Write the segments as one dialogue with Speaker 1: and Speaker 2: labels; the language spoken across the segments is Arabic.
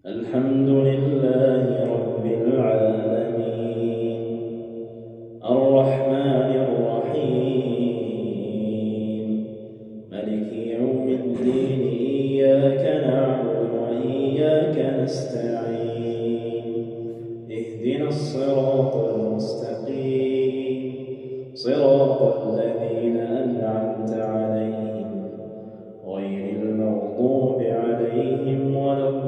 Speaker 1: الحمد لله رب العالمين الرحمن الرحيم مالك يوم الدين إياك نعبد وإياك نستعين اهدنا الصراط المستقيم صراط الذين أنعمت عليهم غير المغضوب عليهم ولا الضالين.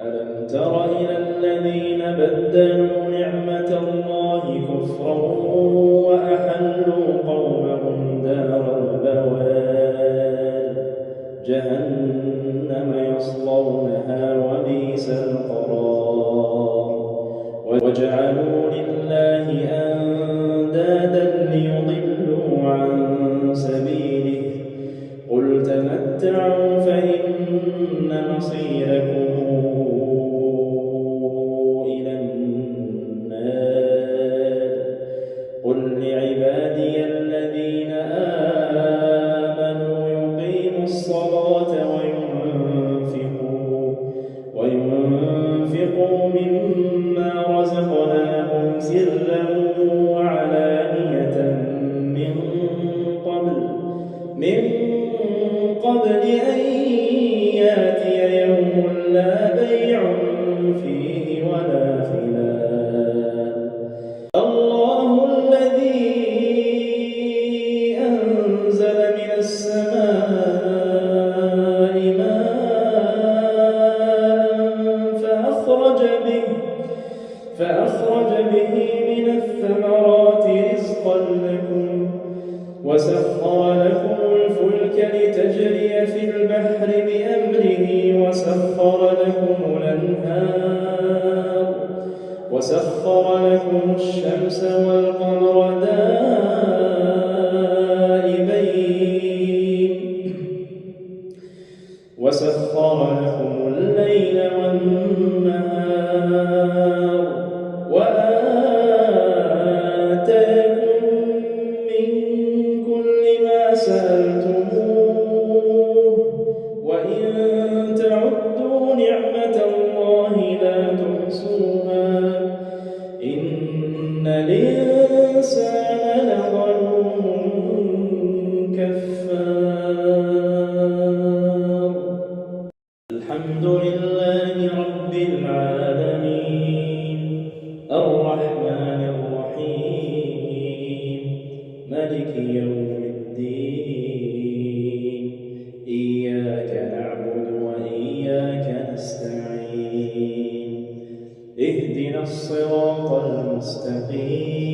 Speaker 1: ألم تر إلى الذين بدلوا نعمة الله كفرا وأحلوا قومهم دار البوار جهنم يصلونها وبئس القرار وجعلوا لله أندادا ليضلوا عن سبيله قل تمتعوا فإن مصيركم إلى النار قل لعبادي الذين آمنوا يقيموا الصلاة وينفقوا مما رزقناهم سرا وعلانية من قبل أن يأتي يوم لا بيع فيه ولا خلال الله الذي أنزل من السماء ماء فأخرج به من الثمرات رزقا لكم وسخر لكم الفلك لتجري في البحر بأمره وسخر لكم الشمس والقمر دائبين وسخر لكم الليل والنهار وآتاكم من كل ما سألتموه وإن تعدوا نعمة الله لا تحصوها إن الإنسان لظلوم كفار. الحمد لله رب العالمين الرحمن الرحيم مالك يوم الدين إياك نعبد وإياك نستعين اهدنا الصراط المستقيم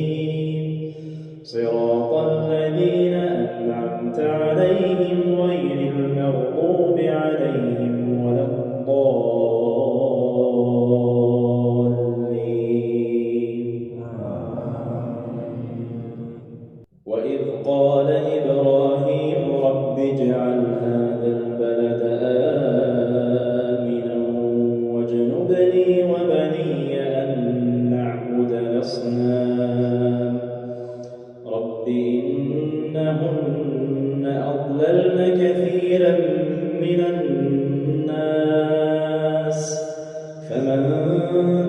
Speaker 1: صراط الذين أنعمت عليهم غير المغضوب عليهم ولا الضالين. وإذ قال إبراهيم رب اجعل هذا البلد آمنا واجنبني وبني أن نعبد الأصنام رب إنهن أضللن كثيرا من الناس فمن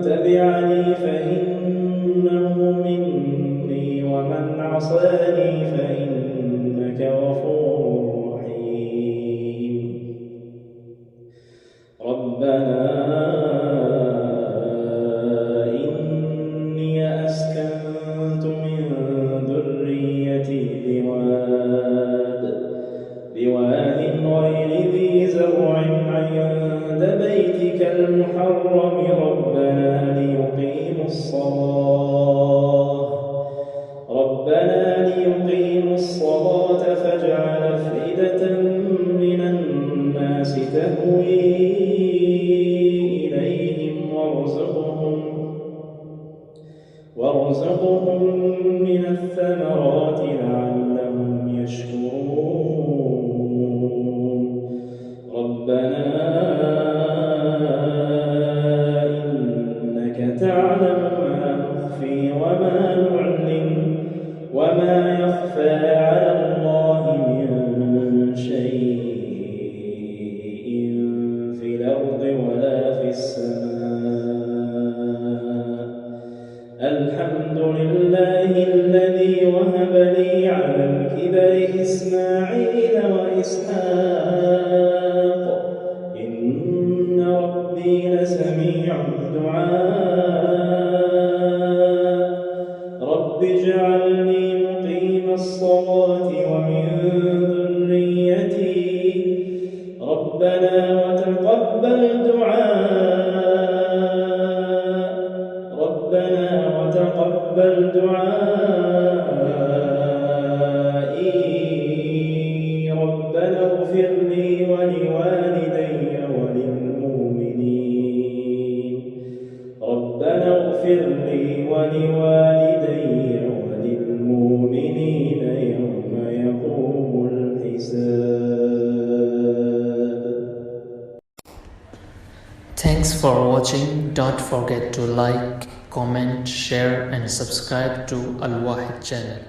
Speaker 1: تبعني فإنه مني ومن عصاني فإنك غفور رحيم. ربنا إني أسكنت من ذريتي بواد غير ذي زرع عند بيتك المحرم ربنا ليقيموا الصلاة فاجعل أفئدة من الناس تهوي إليهم وارزقهم من الثمرات لعلهم يشكرون. ربنا إنك تعلم ما نخفي يخفى على الله من شيء في الأرض ولا في السماء. الحمد لله الذي وهب لي على الكبر إسماعيل وإسحاق إن ربي لسميع الدعاء. رب اجعلني مقيم الصلاة ومن ذريتي ربنا وتقبل دعائي. ربنا اغفر لي ولوالدي وللمؤمنين. ربنا اغفر لي ولوالدي وللمؤمنين يوم يقوم الحساب.
Speaker 2: Thanks for watching. Don't forget to like, comment, share and subscribe to Al Wahid channel.